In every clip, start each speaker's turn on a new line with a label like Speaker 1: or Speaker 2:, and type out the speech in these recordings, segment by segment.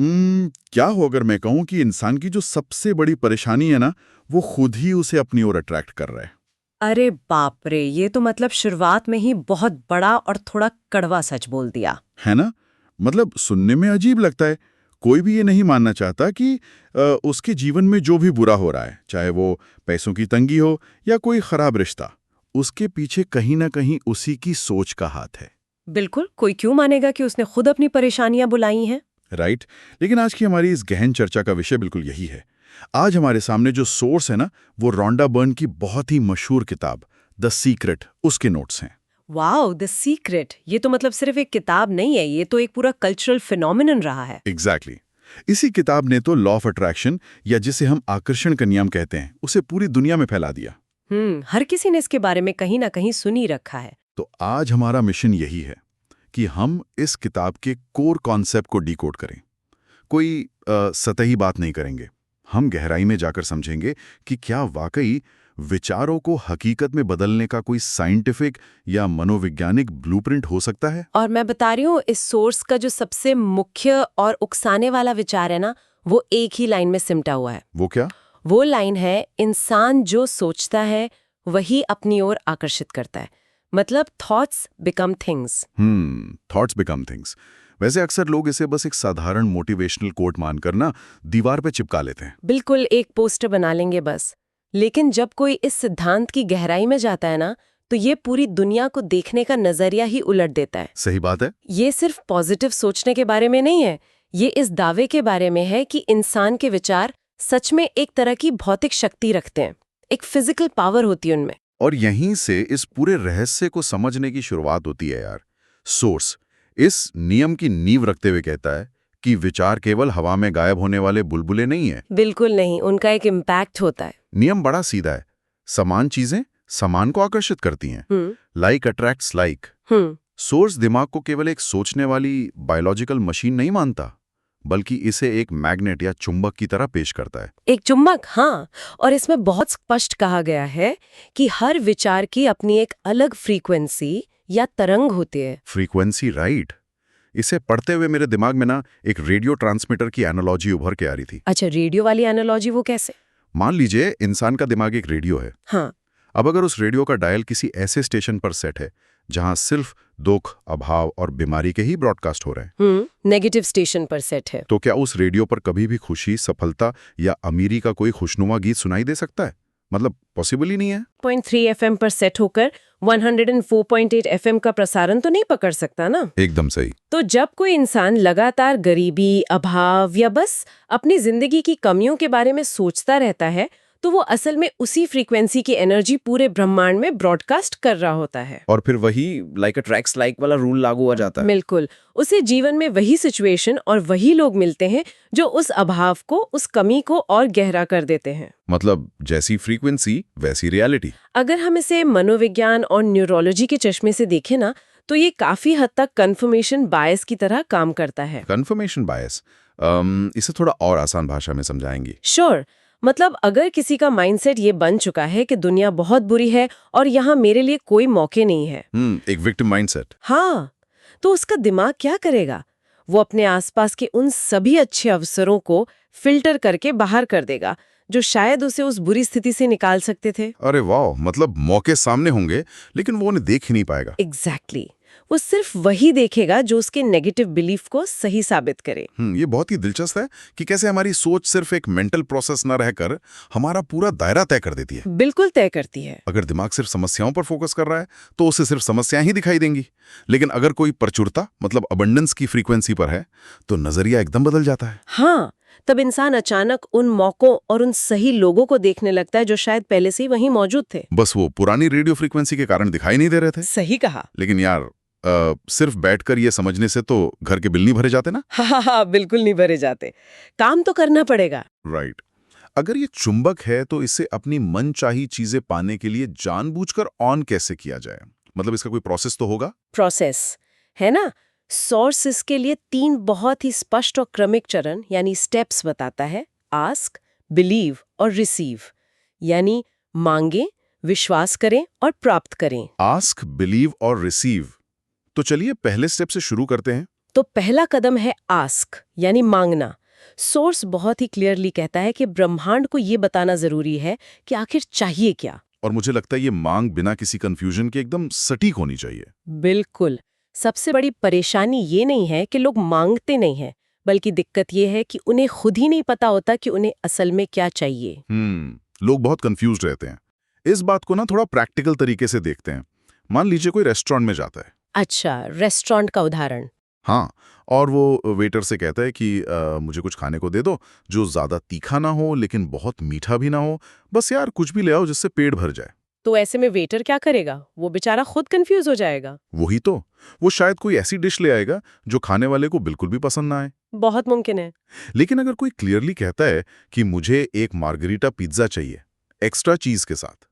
Speaker 1: क्या हो अगर मैं कहूं कि इंसान की जो सबसे बड़ी परेशानी है ना, वो खुद ही उसे अपनी ओर अट्रैक्ट कर रहा है।
Speaker 2: अरे बाप रे, ये तो मतलब शुरुआत में ही बहुत बड़ा और थोड़ा कड़वा सच बोल दिया।
Speaker 1: है ना? मतलब सुनने में अजीब लगता है। कोई भी ये नहीं मानना चाहता कि उसके जीवन में जो भी बुरा हो रहा है, चाहे वो पैसों की तंगी हो या कोई खराब रिश्ता, उसके पीछे कहीं ना कहीं उसी की सोच का हाथ है।
Speaker 2: बिल्कुल, कोई क्यों मानेगा कि उसने खुद अपनी परेशानियां बुलाई हैं।
Speaker 1: राइट। लेकिन आज की हमारी इस गहन चर्चा का विषय बिल्कुल यही है। आज हमारे सामने जो सोर्स है ना, वो रोंडा बर्न की बहुत ही मशहूर किताब द सीक्रेट, उसके नोट्स हैं।
Speaker 2: Wow, the secret! ये तो मतलब सिर्फ एक किताब नहीं है, ये तो एक पूरा कल्चरल फिनोमिनन रहा है।
Speaker 1: एग्जैक्टली इसी किताब ने तो लॉ ऑफ अट्रैक्शन, या जिसे हम आकर्षण का नियम कहते हैं, उसे पूरी दुनिया में फैला दिया।
Speaker 2: हर किसी ने इसके बारे में कहीं ना कहीं सुन ही रखा है।
Speaker 1: तो आज हमारा मिशन यही है कि हम इस किताब के कोर कॉन्सेप्ट को डिकोड करें। कोई सतही बात नहीं करेंगे। हम गहराई में जाकर समझेंगे कि क्या वाकई विचारों को हकीकत में बदलने का कोई साइंटिफिक या मनोवैज्ञानिक ब्लूप्रिंट हो सकता है।
Speaker 2: और मैं बता रही हूँ, इस सोर्स का जो सबसे मुख्य और उकसाने वाला विचार है ना, वो एक ही लाइन में सिमटा हुआ है।
Speaker 1: वो क्या?
Speaker 2: वो लाइन है, इंसान जो सोचता है वही अपनी ओर आकर्षित करता है। मतलब thoughts become things.
Speaker 1: Thoughts become things. वैसे अक्सर लोग इसे बस एक साधारण मोटिवेशनल कोट मानकर ना दीवार पे चिपका लेते हैं।
Speaker 2: बिल्कुल, एक पोस्टर बना लेंगे बस। लेकिन जब कोई इस सिद्धांत की गहराई में जाता है ना, तो ये पूरी दुनिया को देखने का नजरिया ही उलट देता है।
Speaker 1: सही बात है।
Speaker 2: ये सिर्फ पॉजिटिव सोचने के बारे में नहीं है, ये इस दावे के बारे में है कि इंसान के विचार सच में एक तरह की भौतिक शक्ति रखते हैं, एक फिजिकल पावर होती है उनमें।
Speaker 1: और यहीं से इस पूरे रहस्य को समझने की शुरुआत होती है यार। सोर्स इस नियम की नींव रखते हुए कहता है कि विचार केवल हवा में गायब होने वाले बुलबुले नहीं है।
Speaker 2: बिल्कुल नहीं, उनका एक इम्पैक्ट होता है।
Speaker 1: नियम बड़ा सीधा है। समान चीजें समान को आकर्षित करती हैं। Like attracts like. सोर्स दिमाग को केवल एक सोचने वाली बायोलॉजिकल मशीन नहीं मानता, बल्कि इसे एक मैग्नेट या चुंबक की तरह पेश करता है।
Speaker 2: एक चुम्बक, हाँ। और इसमें बहुत स्पष्ट कहा गया है कि हर विचार की अपनी एक अलग फ्रीक्वेंसी या तरंग होती है।
Speaker 1: Frequency, right. इसे पढ़ते हुए मेरे दिमाग में ना एक रेडियो ट्रांसमीटर की एनालॉजी उभर के आ रही थी।
Speaker 2: अच्छा, रेडियो वाली एनालॉजी, वो कैसे?
Speaker 1: मान लीजिए इंसान का दिमाग एक रेडियो है।
Speaker 2: हाँ।
Speaker 1: अब अगर उस रेडियो का डायल किसी ऐसे स्टेशन पर सेट है जहां सिर्फ दुख, अभाव और बीमारी के ही ब्रॉडकास्ट हो रहे हैं,
Speaker 2: नेगेटिव स्टेशन पर सेट है।
Speaker 1: तो क्या उस रेडियो पर कभी भी खुशी, सफलता या अमीरी का कोई खुशनुमा गीत सुनाई दे सकता है? मतलब पॉसिबल ही नहीं है।
Speaker 2: 0.3 FM पर सेट होकर 104.8 FM का प्रसारण तो नहीं पकड़ सकता ना।
Speaker 1: एकदम सही।
Speaker 2: तो जब कोई इंसान लगातार गरीबी, अभाव या बस अपनी जिंदगी की कमियों के बारे में सोचता रहता है, तो वो असल में उसी फ्रीक्वेंसी की एनर्जी पूरे ब्रह्मांड में ब्रॉडकास्ट कर रहा होता है।
Speaker 3: और फिर वही लाइक अट्रैक्ट्स लाइक वाला रूल लागू हो जाता है।
Speaker 2: बिल्कुल, उसे जीवन में वही सिचुएशन और वही लोग मिलते हैं जो उस अभाव को, उस कमी को और गहरा कर देते हैं।
Speaker 1: मतलब जैसी फ्रीक्वेंसी वैसी रियलिटी।
Speaker 2: अगर हम इसे मनोविज्ञान और न्यूरोलॉजी के चश्मे से देखें ना, तो ये काफी हद तक कन्फर्मेशन बायस की तरह काम करता है।
Speaker 1: कन्फर्मेशन बायस, इसे थोड़ा और आसान भाषा में समझाएंगी?
Speaker 2: श्योर। मतलब अगर किसी का माइंडसेट ये बन चुका है कि दुनिया बहुत बुरी है और यहाँ मेरे लिए कोई मौके नहीं है,
Speaker 1: एक विक्टिम माइंडसेट।
Speaker 2: हाँ, तो उसका दिमाग क्या करेगा? वो अपने आसपास के उन सभी अच्छे अवसरों को फिल्टर करके बाहर कर देगा जो शायद उसे उस बुरी स्थिति से निकाल सकते थे।
Speaker 1: अरे वाह, मतलब मौके सामने होंगे लेकिन वो उन्हें देख ही नहीं पाएगा।
Speaker 2: एग्जैक्टली। वो सिर्फ वही देखेगा जो उसके नेगेटिव बिलीफ को सही साबित करे।
Speaker 1: ये बहुत ही दिलचस्प है कि कैसे हमारी सोच सिर्फ एक मेंटल प्रोसेस न रहकर हमारा पूरा दायरा तय कर देती है।
Speaker 2: बिल्कुल तय करती है।
Speaker 1: अगर दिमाग सिर्फ समस्याओं पर फोकस कर रहा है तो उसे सिर्फ समस्याएं ही दिखाई देंगी। लेकिन अगर कोई प्रचुरता मतलब अबंडेंस की फ्रीक्वेंसी पर है तो नजरिया एकदम बदल जाता है।
Speaker 2: हाँ, तब इंसान अचानक उन मौकों और उन सही लोगों को देखने लगता है जो शायद पहले से ही वहीं मौजूद थे,
Speaker 1: बस वो पुरानी रेडियो फ्रीक्वेंसी के कारण दिखाई नहीं दे रहे थे।
Speaker 2: सही कहा।
Speaker 1: लेकिन यार सिर्फ बैठकर ये समझने से तो घर के बिल नहीं भरे जाते ना।
Speaker 2: हाँ, बिल्कुल नहीं भरे जाते। काम तो करना पड़ेगा।
Speaker 1: राइट। अगर ये चुंबक है तो इसे अपनी मनचाही चीजें पाने के लिए जानबूझकर ऑन कैसे किया जाए? मतलब इसका कोई प्रोसेस तो होगा।
Speaker 2: प्रोसेस है ना। सोर्स इसके लिए 3 बहुत ही स्पष्ट और क्रमिक चरण यानी स्टेप्स बताता है। आस्क, बिलीव और रिसीव, यानी मांगे, विश्वास करें और प्राप्त करें।
Speaker 1: आस्क, बिलीव और रिसीव। तो चलिए पहले स्टेप से शुरू करते हैं।
Speaker 2: तो पहला कदम है आस्क यानी मांगना। सोर्स बहुत ही क्लियरली कहता है कि ब्रह्मांड को ये बताना जरूरी है कि आखिर चाहिए क्या।
Speaker 1: और मुझे लगता है ये मांग बिना किसी कंफ्यूजन के एकदम सटीक होनी चाहिए।
Speaker 2: बिल्कुल। सबसे बड़ी परेशानी ये नहीं है कि लोग मांगते नहीं हैं, बल्कि दिक्कत ये है कि उन्हें खुद ही नहीं पता होता कि उन्हें असल में क्या चाहिए।
Speaker 1: लोग बहुत कंफ्यूज रहते हैं। इस बात को ना थोड़ा प्रैक्टिकल तरीके से देखते हैं। मान लीजिए कोई रेस्टोरेंट में जाता है।
Speaker 2: अच्छा, रेस्टोरेंट का उदाहरण।
Speaker 1: हाँ, और वो वेटर से कहता है कि मुझे कुछ खाने को दे दो जो ज़्यादा तीखा ना हो लेकिन बहुत मीठा भी ना हो, बस यार कुछ भी ले आओ जिससे पेट भर जाए।
Speaker 2: तो ऐसे में वेटर क्या करेगा? वो बेचारा खुद कंफ्यूज हो जाएगा।
Speaker 1: वही तो, वो शायद कोई ऐसी डिश ले आएगा जो खाने वाले को बिल्कुल भी पसंद ना आए।
Speaker 2: बहुत मुमकिन है।
Speaker 1: लेकिन अगर कोई क्लियरली कहता है कि मुझे एक मार्गरीटा पिज्ज़ा चाहिए एक्स्ट्रा चीज़ के साथ,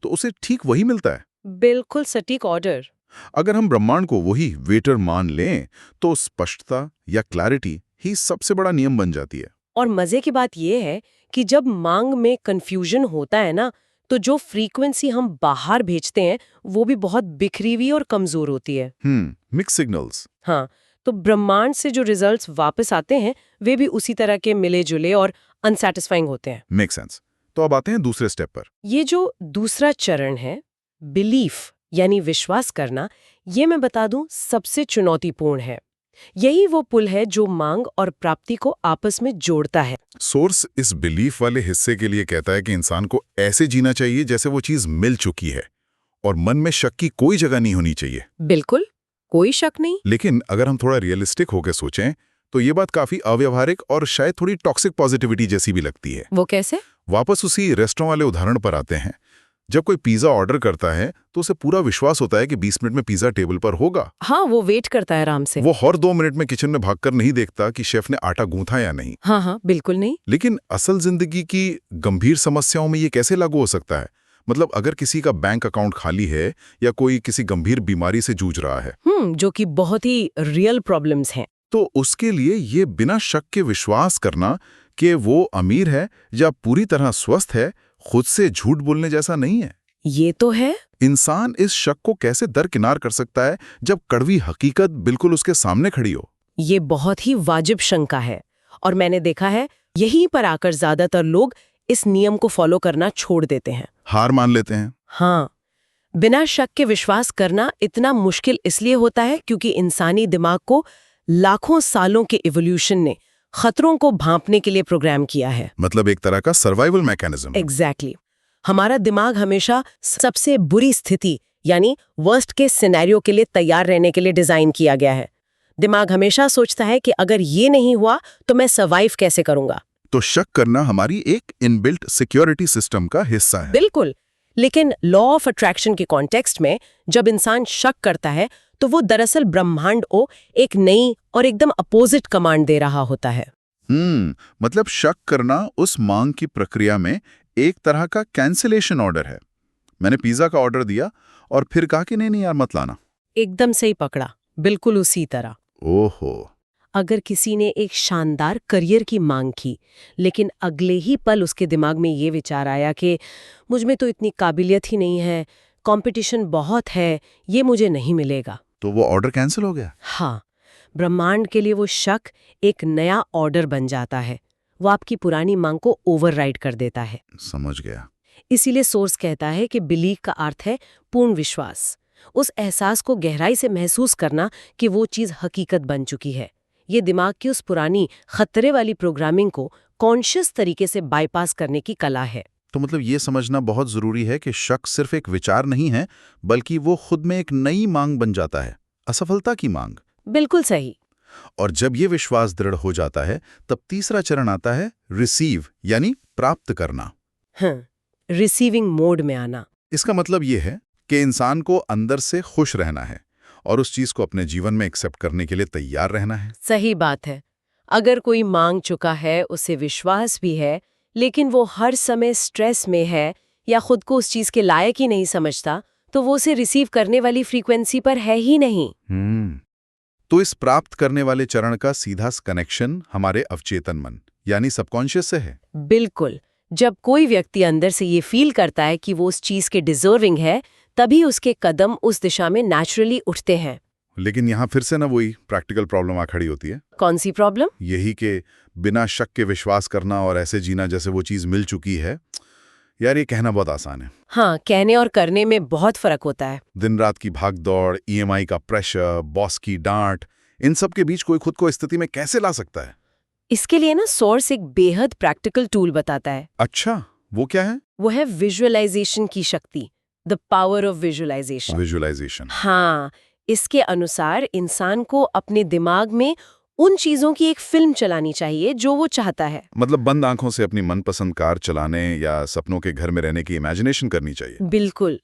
Speaker 1: तो उसे ठीक वही मिलता है।
Speaker 2: बिल्कुल सटीक ऑर्डर।
Speaker 1: अगर हम ब्रह्मांड को वही वेटर मान लें तो स्पष्टता या क्लैरिटी ही सबसे बड़ा नियम बन जाती है।
Speaker 2: और मजे की बात यह है कि जब मांग में कंफ्यूजन होता है ना, तो जो फ्रीक्वेंसी हम बाहर भेजते हैं वो भी बहुत बिखरी हुई और कमजोर होती है।
Speaker 1: Mix signals.
Speaker 2: हाँ, तो ब्रह्मांड से जो रिजल्ट्स वापस आते हैं वे भी उसी तरह के मिले जुले और अनसैटिस्फाइंग होते हैं।
Speaker 1: Make sense. तो अब आते हैं दूसरे स्टेप पर।
Speaker 2: ये जो दूसरा चरण है, बिलीफ यानी विश्वास करना, ये मैं बता दूं सबसे चुनौतीपूर्ण है। यही वो पुल है जो मांग और प्राप्ति को आपस में जोड़ता है।
Speaker 1: सोर्स इस बिलीफ वाले हिस्से के लिए कहता है कि इंसान को ऐसे जीना चाहिए जैसे वो चीज मिल चुकी है और मन में शक की कोई जगह नहीं होनी चाहिए।
Speaker 2: बिल्कुल, कोई शक नहीं।
Speaker 1: लेकिन अगर हम थोड़ा रियलिस्टिक होकर सोचें तो ये बात काफी अव्यवहारिक और शायद थोड़ी टॉक्सिक पॉजिटिविटी जैसी भी लगती है।
Speaker 2: वो कैसे?
Speaker 1: वापस उसी रेस्टोरेंट वाले उदाहरण पर आते हैं। जब कोई पिज्जा ऑर्डर करता है तो उसे पूरा विश्वास होता है कि 20 मिनट में पिज्जा टेबल पर होगा।
Speaker 2: हाँ, वो वेट करता है आराम से।
Speaker 1: वो हर 2 मिनट में किचन में भागकर नहीं देखता कि शेफ ने आटा गूंथा या नहीं।
Speaker 2: हाँ हाँ, बिल्कुल नहीं।
Speaker 1: लेकिन असल जिंदगी की गंभीर समस्याओं में ये कैसे लागू हो सकता है? मतलब अगर किसी का बैंक अकाउंट खाली है या कोई किसी गंभीर बीमारी से जूझ रहा है,
Speaker 2: जो कि बहुत ही रियल प्रॉब्लम्स हैं,
Speaker 1: तो उसके लिए ये बिना शक के विश्वास करना कि वो अमीर है या पूरी तरह स्वस्थ है, खुद से झूठ बोलने जैसा नहीं है।
Speaker 2: ये तो है।
Speaker 1: इंसान इस शक को कैसे दरकिनार कर सकता है जब कड़वी हकीकत बिल्कुल उसके सामने खड़ी हो?
Speaker 2: ये बहुत ही वाजिब शंका है और मैंने देखा है यहीं पर आकर ज्यादातर लोग इस नियम को फॉलो करना छोड़ देते हैं,
Speaker 1: हार मान लेते हैं।
Speaker 2: हाँ, बिना शक के विश्वास करना इतना मुश्किल इसलिए होता है क्योंकि इंसानी दिमाग को लाखों सालों के इवोल्यूशन ने खतरों को भांपने के लिए प्रोग्राम किया है।
Speaker 1: मतलब एक तरह का सर्वाइवल मैकेनिज्म।
Speaker 2: एग्जैक्टली। हमारा दिमाग हमेशा सबसे बुरी स्थिति यानी वर्स्ट के सिनेरियो के लिए तैयार रहने के लिए डिजाइन किया गया है। दिमाग हमेशा सोचता है कि अगर ये नहीं हुआ तो मैं सर्वाइव कैसे करूंगा।
Speaker 1: तो शक करना हमारी एक इनबिल्ट सिक्योरिटी सिस्टम का हिस्सा है।
Speaker 2: बिल्कुल। लेकिन लॉ ऑफ अट्रैक्शन के कॉन्टेक्स्ट में जब इंसान शक करता है तो वो दरअसल ब्रह्मांड को एक नई और एकदम अपोजिट कमांड दे रहा होता है।
Speaker 1: मतलब शक करना उस मांग की प्रक्रिया में एक तरह का कैंसिलेशन ऑर्डर है। मैंने पिज्जा का ऑर्डर दिया और फिर कहा कि नहीं यार मत लाना।
Speaker 2: एकदम सही पकड़ा, बिल्कुल उसी तरह।
Speaker 1: ओहो।
Speaker 2: अगर किसी ने एक शानदार करियर की मांग की, लेकिन अगले ही पल उसके दिमाग में ये विचार आया कि मुझ में तो इतनी काबिलियत ही नहीं है, कंपटीशन बहुत है, ये मुझे नहीं मिलेगा,
Speaker 1: तो वो ऑर्डर कैंसिल हो गया।
Speaker 2: हाँ, ब्रह्मांड के लिए वो शक एक नया ऑर्डर बन जाता है। वो आपकी पुरानी मांग को ओवरराइड कर देता है।
Speaker 1: समझ गया।
Speaker 2: इसीलिए सोर्स कहता है कि बिलीव का अर्थ है पूर्ण विश्वास, उस एहसास को गहराई से महसूस करना कि वो चीज हकीकत बन चुकी है। ये दिमाग की उस पुरानी खतरे वाली प्रोग्रामिंग को कॉन्शियस तरीके से बाईपास करने की कला है।
Speaker 1: तो मतलब ये समझना बहुत जरूरी है कि शक सिर्फ एक विचार नहीं है, बल्कि वो खुद में एक नई मांग बन जाता है, असफलता की मांग।
Speaker 2: बिल्कुल सही।
Speaker 1: और जब ये विश्वास दृढ़ हो जाता है तब तीसरा चरण आता है रिसीव यानी प्राप्त करना।
Speaker 2: हाँ, रिसीविंग मोड में आना।
Speaker 1: इसका मतलब ये है कि इंसान को अंदर से खुश रहना है और उस चीज को अपने जीवन में एक्सेप्ट करने के लिए तैयार रहना है।
Speaker 2: सही बात है। अगर कोई मांग चुका है, उसे विश्वास भी है, लेकिन वो हर समय स्ट्रेस में है या खुद को उस चीज के लायक ही नहीं समझता, तो वो उसे रिसीव करने वाली फ्रीक्वेंसी पर है ही नहीं।
Speaker 1: तो इस प्राप्त करने वाले चरण का सीधा कनेक्शन हमारे अवचेतन मन यानी सबकॉन्शियस से है।
Speaker 2: बिल्कुल। जब कोई व्यक्ति अंदर से ये फील करता है कि वो उस चीज के डिजर्विंग है, तभी उसके कदम उस दिशा में नेचुरली उठते हैं।
Speaker 1: लेकिन यहाँ फिर से ना वही प्रैक्टिकल प्रॉब्लम आ खड़ी होती है,
Speaker 2: कौन सी प्रॉब्लम?
Speaker 1: यही कि बिना शक के विश्वास करना और ऐसे जीना जैसे वो चीज़ मिल चुकी है। यार ये कहना बहुत आसान है।
Speaker 2: हाँ, कहने और करने में बहुत फर्क होता है।
Speaker 1: दिन रात की भाग दौड़, ईएमआई का प्रेशर, बॉस की डांट, इन सब के बीच कोई खुद को इस स्थिति में कैसे ला सकता है?
Speaker 2: इसके लिए ना सोर्स एक बेहद प्रैक्टिकल टूल बताता है।
Speaker 1: अच्छा, वो क्या है?
Speaker 2: वो है विजुअलाइजेशन की शक्ति, the power of visualisation.
Speaker 1: Visualisation.
Speaker 2: हाँ, इसके अनुसार इंसान को अपने दिमाग में उन चीजों की एक फिल्म चलानी चाहिए जो वो चाहता है।
Speaker 1: मतलब बंद आंखों से अपनी मनपसंद कार चलाने या सपनों के घर में रहने की इमेजिनेशन करनी चाहिए।
Speaker 2: बिल्कुल।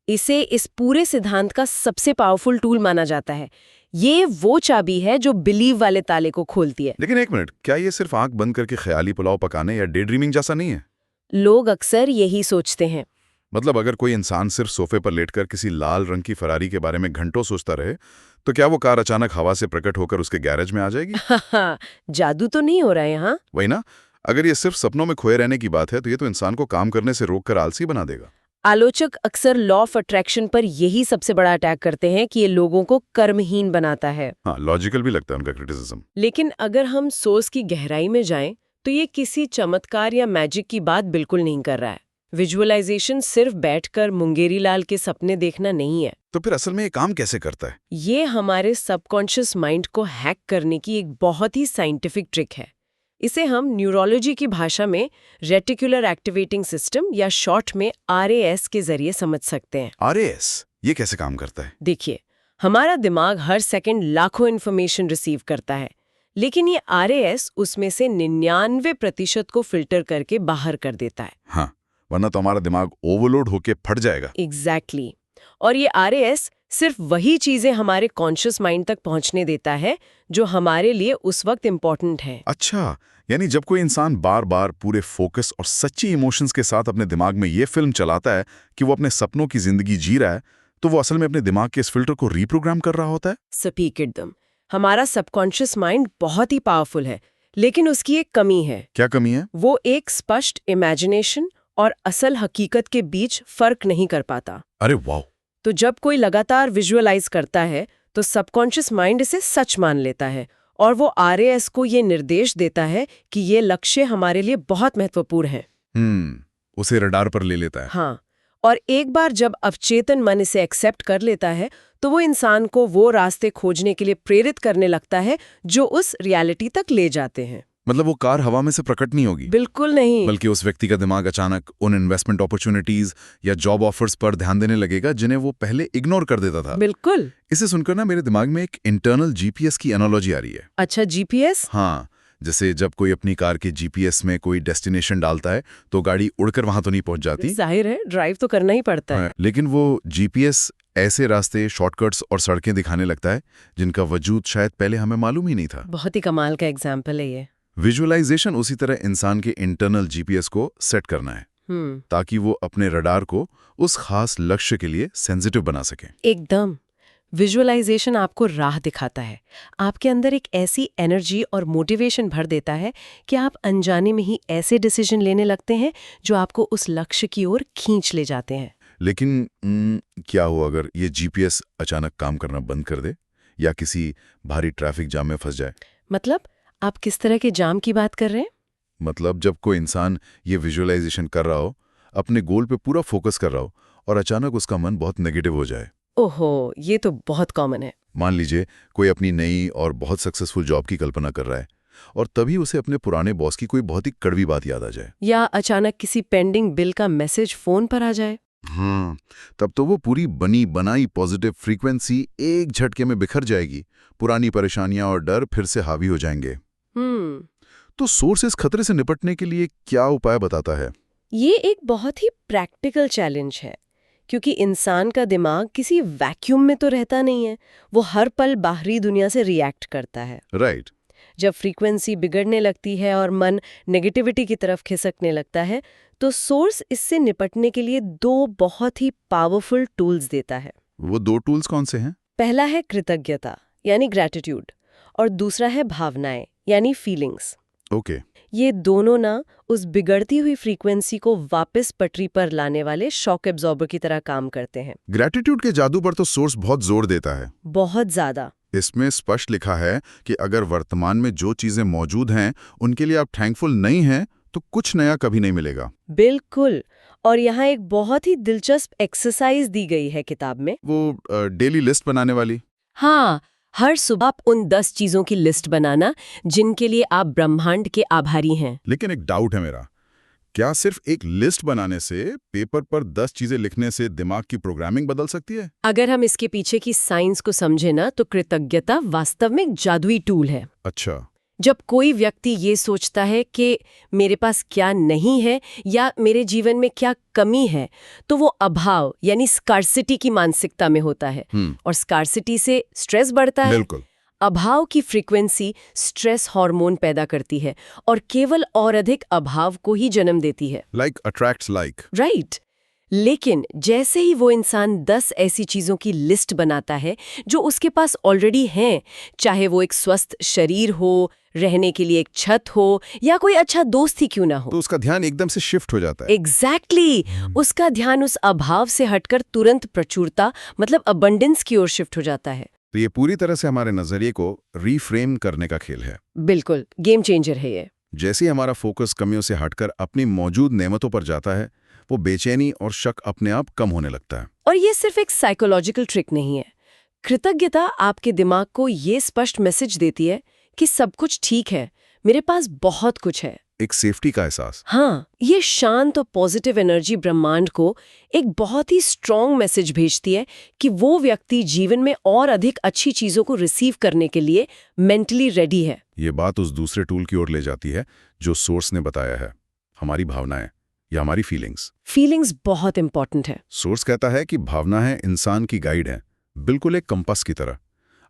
Speaker 2: इसे इस पूरे सिद्धांत का सबसे पावरफुल टूल माना जाता है। ये वो चाबी है जो बिलीव वाले ताले को खोलती है।
Speaker 1: लेकिन एक मिनट, क्या ये सिर्फ आंख बंद करके ख्याली पुलाव पकाने या डे ड्रीमिंग जैसा नहीं है?
Speaker 2: लोग अक्सर यही सोचते हैं।
Speaker 1: मतलब अगर कोई इंसान सिर्फ सोफे पर लेटकर किसी लाल रंग की फरारी के बारे में घंटों सोचता रहे, तो क्या वो कार अचानक हवा से प्रकट होकर उसके गैरेज में आ जाएगी?
Speaker 2: जादू तो नहीं हो रहा है यहाँ।
Speaker 1: वही ना, अगर ये सिर्फ सपनों में खोए रहने की बात है तो ये तो इंसान को काम करने से रोककर आलसी बना देगा।
Speaker 2: आलोचक अक्सर लॉ ऑफ अट्रैक्शन पर यही सबसे बड़ा अटैक करते हैं कि ये लोगों को कर्महीन बनाता है।
Speaker 1: हाँ, लॉजिकल भी लगता है उनका क्रिटिसिज्म।
Speaker 2: लेकिन अगर हम सोर्स की गहराई में जाएं, तो ये किसी चमत्कार या मैजिक की बात बिल्कुल नहीं कर रहा है। विजुअलाइजेशन सिर्फ बैठकर मुंगेरी लाल के सपने देखना नहीं है।
Speaker 1: तो फिर असल में ये काम कैसे करता है?
Speaker 2: ये हमारे सबकॉन्शियस माइंड को हैक करने की एक बहुत ही साइंटिफिक ट्रिक है। इसे हम न्यूरोलॉजी की भाषा में रेटिकुलर एक्टिवेटिंग सिस्टम या शॉर्ट में RAS के जरिए समझ सकते हैं।
Speaker 1: RAS, ये कैसे काम करता है?
Speaker 2: देखिए, हमारा दिमाग हर सेकंड लाखों इन्फॉर्मेशन रिसीव करता है, लेकिन ये RAS उसमें से 99% को फिल्टर करके बाहर कर देता है।
Speaker 1: हाँ, वरना तो हमारा दिमाग ओवरलोड होके फट जाएगा।
Speaker 2: एग्जैक्टली। और ये RAS सिर्फ वही चीजें हमारे कॉन्शियस माइंड तक पहुंचने देता है जो हमारे लिए उस वक्त इम्पोर्टेंट है।
Speaker 1: अच्छा, यानी जब कोई इंसान बार बार पूरे फोकस और सच्ची इमोशंस के साथ अपने दिमाग में ये फिल्म चलाता है कि वो अपने सपनों की जिंदगी जी रहा है, तो वो असल में अपने दिमाग के इस फिल्टर को रीप्रोग्राम कर रहा होता है।
Speaker 2: सटीक एकदम। हमारा सबकॉन्शियस माइंड बहुत ही पावरफुल है, लेकिन उसकी एक कमी है।
Speaker 1: क्या कमी है?
Speaker 2: वो एक स्पष्ट इमेजिनेशन और असल हकीकत के बीच फर्क नहीं कर पाता।
Speaker 1: अरे वाह!
Speaker 2: तो जब कोई लगातार विजुअलाइज करता है तो सबकॉन्शियस माइंड इसे सच मान लेता है और वो RAS को ये निर्देश देता है कि ये लक्ष्य हमारे लिए बहुत महत्वपूर्ण है।
Speaker 1: उसे रडार पर ले लेता है।
Speaker 2: हाँ, और एक बार जब अवचेतन मन इसे एक्सेप्ट कर लेता है तो वो इंसान को वो रास्ते खोजने के लिए प्रेरित करने लगता है जो उस रियलिटी तक ले जाते हैं।
Speaker 1: मतलब वो कार हवा में से प्रकट नहीं होगी?
Speaker 2: बिल्कुल नहीं।
Speaker 1: बल्कि उस व्यक्ति का दिमाग अचानक उन इन्वेस्टमेंट अपॉर्चुनिटीज या जॉब ऑफर्स पर ध्यान देने लगेगा जिन्हें वो पहले इग्नोर कर देता था।
Speaker 2: बिल्कुल।
Speaker 1: इसे सुनकर ना मेरे दिमाग में एक इंटरनल GPS की एनालॉजी आ रही है।
Speaker 2: अच्छा, GPS?
Speaker 1: हाँ, जैसे जब कोई अपनी कार के GPS में कोई डेस्टिनेशन डालता है तो गाड़ी उड़कर वहां तो नहीं पहुंच जाती।
Speaker 2: जाहिर है, ड्राइव तो करना ही पड़ता है।
Speaker 1: लेकिन वो GPS ऐसे रास्ते, शॉर्टकट्स और सड़कें दिखाने लगता है जिनका वजूद शायद पहले हमें मालूम ही नहीं था।
Speaker 2: बहुत ही कमाल का एग्जाम्पल है ये।
Speaker 1: विजुअलाइजेशन उसी तरह इंसान के इंटरनल GPS को सेट करना है ताकि वो अपने रडार को उस खास लक्ष्य के लिए सेंसिटिव बना सके।
Speaker 2: एकदम। विजुअलाइजेशन आपको राह दिखाता है, आपके अंदर एक ऐसी एनर्जी और मोटिवेशन भर देता है कि आप अनजाने में ही ऐसे डिसीजन लेने लगते हैं जो आपको उस लक्ष्य की ओर खींच ले जाते हैं।
Speaker 1: लेकिन क्या हो अगर ये GPS अचानक काम करना बंद कर दे या किसी भारी ट्रैफिक जाम में फंस जाए?
Speaker 2: मतलब आप किस तरह के जाम की बात कर रहे हैं?
Speaker 1: मतलब जब कोई इंसान ये विजुअलाइजेशन कर रहा हो, अपने गोल पे पूरा फोकस कर रहा हो और अचानक उसका मन बहुत नेगेटिव हो जाए।
Speaker 2: ओहो, ये तो बहुत कॉमन है।
Speaker 1: मान लीजिए कोई अपनी नई और बहुत सक्सेसफुल जॉब की कल्पना कर रहा है और तभी उसे अपने पुराने बॉस की कोई बहुत ही कड़वी बात याद आ जाए।
Speaker 2: या अचानक किसी पेंडिंग बिल का मैसेज फोन पर आ जाए।
Speaker 1: तब तो वो पूरी बनी बनाई पॉजिटिव फ्रीक्वेंसी एक झटके में बिखर जाएगी। पुरानी परेशानियां और डर फिर से हावी हो जाएंगे। तो सोर्स इस खतरे से निपटने के लिए क्या उपाय बताता है?
Speaker 2: ये एक बहुत ही प्रैक्टिकल चैलेंज है, क्योंकि इंसान का दिमाग किसी वैक्यूम में तो रहता नहीं है। वो हर पल बाहरी दुनिया से रिएक्ट करता है।
Speaker 1: राइट।
Speaker 2: जब फ्रीक्वेंसी बिगड़ने लगती है और मन नेगेटिविटी की तरफ खिसकने लगता है, तो सोर्स इससे निपटने के लिए 2 बहुत ही पावरफुल टूल्स देता है।
Speaker 1: वो 2 टूल्स कौन से हैं?
Speaker 2: पहला है कृतज्ञता यानी ग्रैटिट्यूड, और दूसरा है भावनाएं यानी फीलिंग्स।
Speaker 1: ओके।
Speaker 2: ये दोनों ना उस बिगड़ती हुई फ्रीक्वेंसी को वापस पटरी पर लाने वाले शॉक एब्जॉर्बर की तरह काम करते हैं।
Speaker 1: ग्रैटिट्यूड के जादू पर तो सोर्स बहुत जोर देता है।
Speaker 2: बहुत ज्यादा।
Speaker 1: इसमें स्पष्ट लिखा है कि अगर वर्तमान में जो चीजें मौजूद हैं उनके लिए आप थैंकफुल नहीं हैं तो कुछ नया कभी नहीं मिलेगा।
Speaker 2: बिल्कुल। और यहाँ एक बहुत ही दिलचस्प एक्सरसाइज दी गई है किताब में।
Speaker 1: वो डेली लिस्ट बनाने वाली।
Speaker 2: हाँ, हर सुबह आप उन 10 चीजों की लिस्ट बनाना जिनके लिए आप ब्रह्मांड के आभारी हैं।
Speaker 1: लेकिन एक डाउट है मेरा, क्या सिर्फ एक लिस्ट बनाने से, पेपर पर 10 चीजें लिखने से दिमाग की प्रोग्रामिंग बदल सकती है?
Speaker 2: अगर हम इसके पीछे की साइंस को समझे ना तो कृतज्ञता वास्तव में एक जादुई टूल है।
Speaker 1: अच्छा।
Speaker 2: जब कोई व्यक्ति ये सोचता है कि मेरे पास क्या नहीं है या मेरे जीवन में क्या कमी है, तो वो अभाव यानी स्कार्सिटी की मानसिकता में होता है। और स्कार्सिटी से स्ट्रेस बढ़ता है।
Speaker 1: बिल्कुल।
Speaker 2: अभाव की फ्रीक्वेंसी स्ट्रेस हार्मोन पैदा करती है और केवल और अधिक अभाव को ही जन्म देती है।
Speaker 1: Like attracts like.
Speaker 2: राइट। लेकिन जैसे ही वो इंसान 10 ऐसी चीजों की लिस्ट बनाता है जो उसके पास ऑलरेडी हैं, चाहे वो एक स्वस्थ शरीर हो, रहने के लिए एक छत हो या कोई अच्छा दोस्त ही क्यों ना हो,
Speaker 1: तो उसका ध्यान एकदम से शिफ्ट हो जाता है।
Speaker 2: एग्जैक्टली उसका ध्यान उस अभाव से हटकर तुरंत प्रचुरता मतलब अबंडेंस की ओर शिफ्ट हो जाता है।
Speaker 1: तो ये पूरी तरह से हमारे नजरिए को रीफ्रेम करने का खेल है।
Speaker 2: बिल्कुल गेम चेंजर है ये।
Speaker 1: जैसे ही हमारा फोकस कमियों से हटकर अपनी मौजूद नेमतों पर जाता है, वो बेचैनी और शक अपने आप कम होने लगता है।
Speaker 2: और ये सिर्फ एक साइकोलॉजिकल ट्रिक नहीं है। कृतज्ञता आपके दिमाग को ये स्पष्ट मैसेज देती है कि सब कुछ ठीक है, मेरे पास बहुत कुछ है।
Speaker 1: एक सेफ्टी का एहसास।
Speaker 2: हाँ, ये शांत और पॉजिटिव एनर्जी ब्रह्मांड को एक बहुत ही स्ट्रॉन्ग मैसेज भेजती है कि वो व्यक्ति जीवन में और अधिक अच्छी चीजों को रिसीव करने के लिए मेंटली रेडी है।
Speaker 1: ये बात उस दूसरे टूल की ओर ले जाती है जो सोर्स ने बताया है, हमारी भावनाएं या हमारी फीलिंग्स।
Speaker 2: फीलिंग्स बहुत इंपॉर्टेंट है।
Speaker 1: सोर्स कहता है कि भावना है इंसान की गाइड है, बिल्कुल एक कंपास की तरह।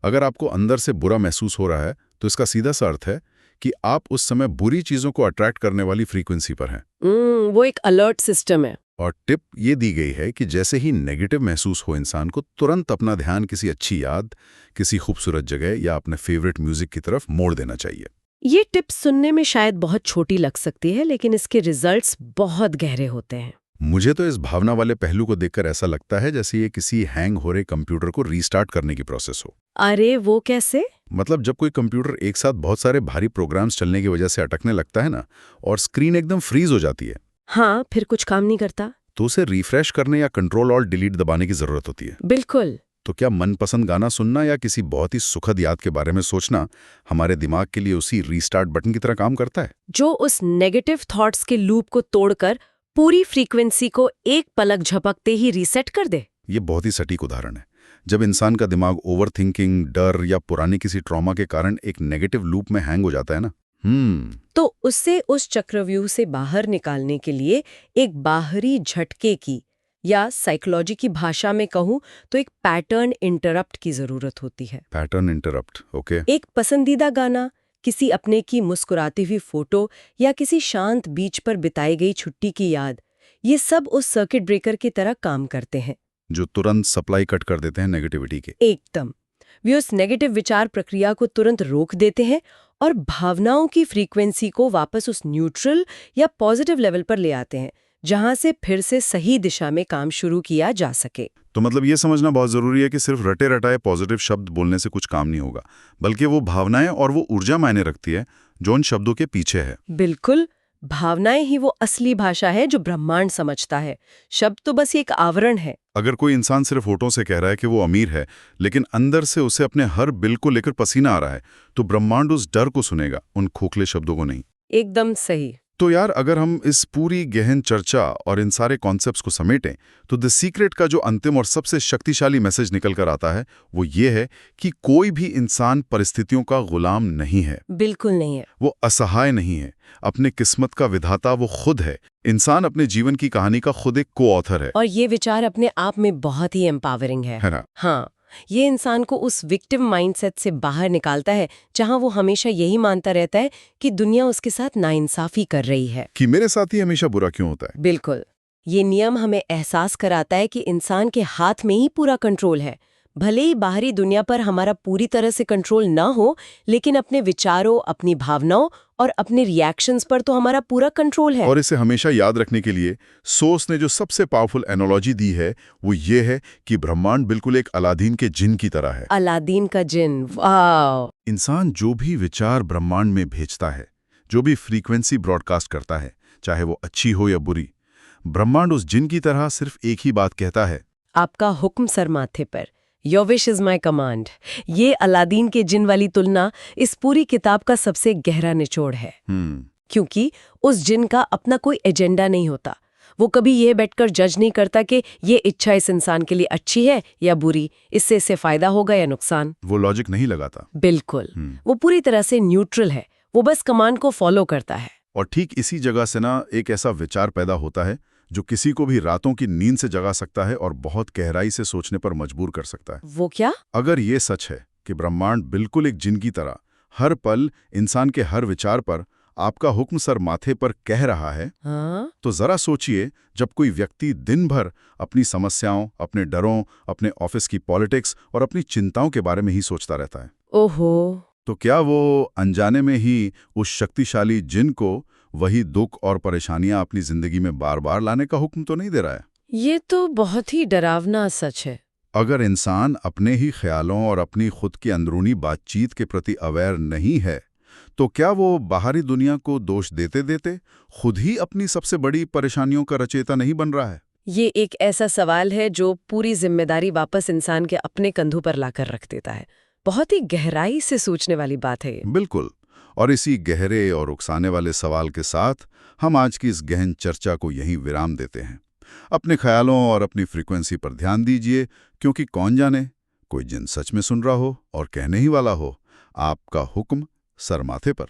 Speaker 1: अगर आपको अंदर से बुरा महसूस हो रहा है तो इसका सीधा सा अर्थ है कि आप उस समय बुरी चीजों को अट्रैक्ट करने वाली फ्रीक्वेंसी पर हैं।
Speaker 2: वो एक अलर्ट सिस्टम है।
Speaker 1: और टिप ये दी गई है कि जैसे ही नेगेटिव महसूस हो इंसान को तुरंत अपना ध्यान किसी अच्छी याद, किसी खूबसूरत जगह या अपने फेवरेट म्यूजिक की तरफ मोड़ देना चाहिए।
Speaker 2: ये टिप सुनने में शायद बहुत छोटी लग सकती है, लेकिन इसके रिजल्ट्स बहुत गहरे होते हैं।
Speaker 1: मुझे तो इस भावना वाले पहलू को देखकर ऐसा लगता है जैसे ये किसी हैंग हो रहे कंप्यूटर को रीस्टार्ट करने की प्रोसेस हो।
Speaker 2: अरे वो कैसे?
Speaker 1: मतलब जब कोई कंप्यूटर एक साथ बहुत सारे भारी प्रोग्राम्स चलने की वजह से अटकने लगता है ना, और स्क्रीन एकदम फ्रीज हो जाती है।
Speaker 2: हाँ, फिर कुछ काम नहीं करता
Speaker 1: तो उसे रिफ्रेश करने या कंट्रोल और डिलीट दबाने की जरूरत होती है।
Speaker 2: बिल्कुल।
Speaker 1: तो क्या मनपसंद गाना सुनना या किसी बहुत ही सुखद याद के बारे में सोचना हमारे दिमाग के लिए उसी रीस्टार्ट बटन की तरह काम करता है,
Speaker 2: जो उस नेगेटिव थॉट्स के लूप को तोड़कर पूरी फ्रीक्वेंसी को एक पलक झपकते ही रीसेट कर दे?
Speaker 1: ये बहुत ही सटीक उदाहरण है। जब इंसान का दिमाग ओवरथिंकिंग, डर या पुरानी किसी ट्रॉमा के कारण एक नेगेटिव लूप में हैंग हो जाता है ना,
Speaker 2: तो उससे उस चक्रव्यूह से बाहर निकालने के लिए एक बाहरी झटके की, या साइकोलॉजी की भाषा में कहूं तो एक पैटर्न इंटरप्ट की जरूरत होती है।
Speaker 1: Pattern interrupt, okay.
Speaker 2: एक पसंदीदा गाना, किसी अपने की मुस्कुराती हुई फोटो या किसी शांत बीच पर बिताई गई छुट्टी की याद, ये सब उस सर्किट ब्रेकर की तरह काम करते हैं
Speaker 1: जो तुरंत सप्लाई कट कर देते हैं नेगेटिविटी के।
Speaker 2: एकदम। वे उस नेगेटिव विचार प्रक्रिया को तुरंत रोक देते हैं और भावनाओं की फ्रीक्वेंसी को वापस उस न्यूट्रल या पॉजिटिव लेवल पर ले आते हैं, जहां से फिर से सही दिशा में काम शुरू किया जा सके।
Speaker 1: तो मतलब ये समझना बहुत जरूरी है कि सिर्फ रटे रटाए पॉजिटिव शब्द बोलने से कुछ काम नहीं होगा, बल्कि वो भावनाएं और वो ऊर्जा मायने रखती है जो उन शब्दों के पीछे है।
Speaker 2: बिल्कुल, भावनाएं ही वो असली भाषा है जो ब्रह्मांड समझता है। शब्द तो बस एक आवरण है।
Speaker 1: अगर कोई इंसान सिर्फ होठों से कह रहा है कि वो अमीर है, लेकिन अंदर से उसे अपने हर बिल को लेकर पसीना आ रहा है, तो ब्रह्मांड उस डर को सुनेगा, उन खोखले शब्दों को नहीं।
Speaker 2: एकदम सही।
Speaker 1: तो यार, अगर हम इस पूरी गहन चर्चा और इन सारे कॉन्सेप्ट्स को समेटें, तो द सीक्रेट का जो अंतिम और सबसे शक्तिशाली मैसेज निकल कर आता है वो ये है कि कोई भी इंसान परिस्थितियों का गुलाम नहीं है।
Speaker 2: बिल्कुल नहीं है।
Speaker 1: वो असहाय नहीं है। अपने किस्मत का विधाता वो खुद है। इंसान अपने जीवन की कहानी का खुद एक को ऑथर है।
Speaker 2: और ये विचार अपने आप में बहुत ही एम्पावरिंग है
Speaker 1: ना?
Speaker 2: हाँ, ये इंसान को उस विक्टिम माइंडसेट से बाहर निकालता है जहां वो हमेशा यही मानता रहता है कि दुनिया उसके साथ नाइंसाफी कर रही है,
Speaker 1: कि मेरे साथ ही हमेशा बुरा क्यों होता है।
Speaker 2: बिल्कुल। ये नियम हमें एहसास कराता है कि इंसान के हाथ में ही पूरा कंट्रोल है। भले ही बाहरी दुनिया पर हमारा पूरी तरह से कंट्रोल ना हो, लेकिन अपने विचारों, अपनी भावनाओं और अपने रिएक्शंस पर तो हमारा पूरा कंट्रोल है।
Speaker 1: और इसे हमेशा याद रखने के लिए सोस ने जो सबसे पावरफुल एनालॉजी दी है वो ये है कि ब्रह्मांड बिल्कुल एक अलादीन के जिन की तरह है।
Speaker 2: अलादीन का जिन, वाह।
Speaker 1: इंसान जो भी विचार ब्रह्मांड में भेजता है, जो भी फ्रीक्वेंसी ब्रॉडकास्ट करता है, चाहे वो अच्छी हो या बुरी, ब्रह्मांड उस जिन की तरह सिर्फ एक ही बात कहता है,
Speaker 2: आपका हुक्म सर माथे पर, your wish is my command. ये अलादीन के जिन वाली तुलना इस पूरी किताब का सबसे गहरा निचोड़ है। क्योंकि उस जिन का अपना कोई एजेंडा नहीं होता। वो कभी ये बैठकर जज नहीं करता कि ये इच्छा इस इंसान के लिए अच्छी है या बुरी, इससे इसे फायदा होगा या नुकसान।
Speaker 1: वो लॉजिक नहीं लगाता।
Speaker 2: बिल्कुल, वो पूरी तरह से न्यूट्रल है। वो बस कमांड को फॉलो करता है।
Speaker 1: और ठीक इसी जगह से ना एक ऐसा विचार पैदा होता है जो किसी को भी रातों की नींद से जगा सकता है और बहुत गहराई से सोचने पर मजबूर कर सकता है।
Speaker 2: वो क्या?
Speaker 1: अगर ये सच है कि ब्रह्मांड बिल्कुल एक जिन की तरह हर पल इंसान के हर विचार पर आपका हुक्म सर माथे पर कह रहा है,
Speaker 2: हाँ?
Speaker 1: तो जरा सोचिए, जब कोई व्यक्ति दिन भर अपनी समस्याओं, अपने डरों, अपने ऑफिस की पॉलिटिक्स और अपनी चिंताओं के बारे में ही सोचता रहता है,
Speaker 2: ओहो,
Speaker 1: तो क्या वो अनजाने में ही उस शक्तिशाली जिन को वही दुख और परेशानियां अपनी जिंदगी में बार बार लाने का हुक्म तो नहीं दे रहा है?
Speaker 2: ये तो बहुत ही डरावना सच है।
Speaker 1: अगर इंसान अपने ही ख्यालों और अपनी खुद की अंदरूनी बातचीत के प्रति अवेयर नहीं है, तो क्या वो बाहरी दुनिया को दोष देते देते खुद ही अपनी सबसे बड़ी परेशानियों का रचयिता नहीं बन रहा है?
Speaker 2: ये एक ऐसा सवाल है जो पूरी जिम्मेदारी वापस इंसान के अपने कंधों पर लाकर रख देता है। बहुत ही गहराई से सोचने वाली बात है ये।
Speaker 1: बिल्कुल। और इसी गहरे और उकसाने वाले सवाल के साथ हम आज की इस गहन चर्चा को यहीं विराम देते हैं। अपने ख्यालों और अपनी फ्रीक्वेंसी पर ध्यान दीजिए, क्योंकि कौन जाने कोई जिन सच में सुन रहा हो और कहने ही वाला हो, आपका हुक्म सर माथे पर।